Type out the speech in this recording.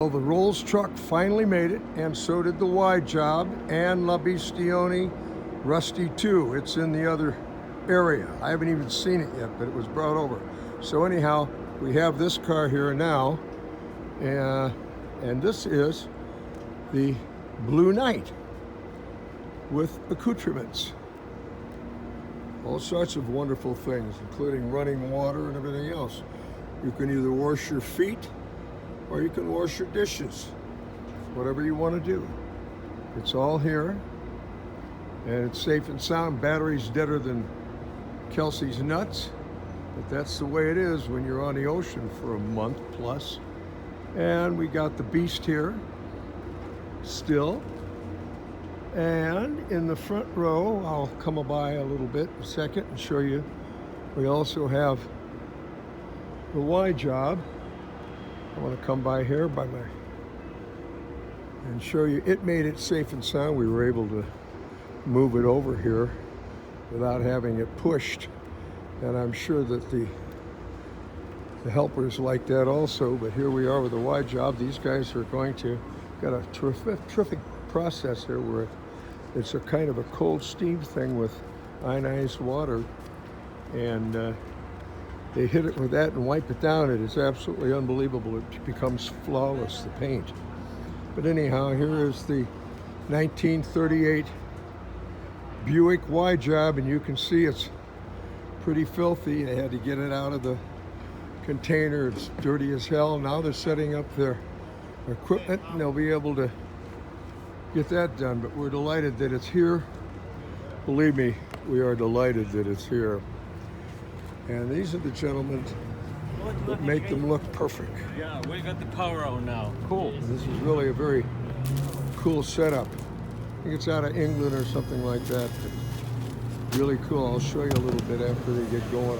Well, the Rolls truck finally made it, and so did the Y job and La Bistione Rusty 2. It's in the other area. I haven't even seen it yet, but it was brought over. So anyhow, we have this car here now, and this is the Blue Knight with accoutrements. All sorts of wonderful things, including running water and everything else. You can either wash your feet or you can wash your dishes, whatever you want to do. It's all here, and it's safe and sound. Battery's deader than Kelsey's nuts, but that's the way it is when you're on the ocean for a month plus. And we got the beast here still. And in the front row, I'll come by a little bit in a second and show you, we also have the Y job. I want to come by here and show you, it made it safe and sound. We were able to move it over here without having it pushed. And I'm sure that the helpers like that also, but here we are with the Y job. These guys are going to, got a terrific process here where it's a kind of a cold steam thing with ionized water, and they hit it with that and wipe it down. It is absolutely unbelievable. It becomes flawless, the paint. But anyhow, here is the 1938 Buick Y job, and you can see it's pretty filthy. They had to get it out of the container. It's dirty as hell. Now they're setting up their equipment, and they'll be able to get that done. But we're delighted that it's here. Believe me, we are delighted that it's here. And these are the gentlemen that make them look perfect. Yeah, we got the power on now. Cool. And this is really a very cool setup. I think it's out of England or something like that. But really cool. I'll show you a little bit after they get going.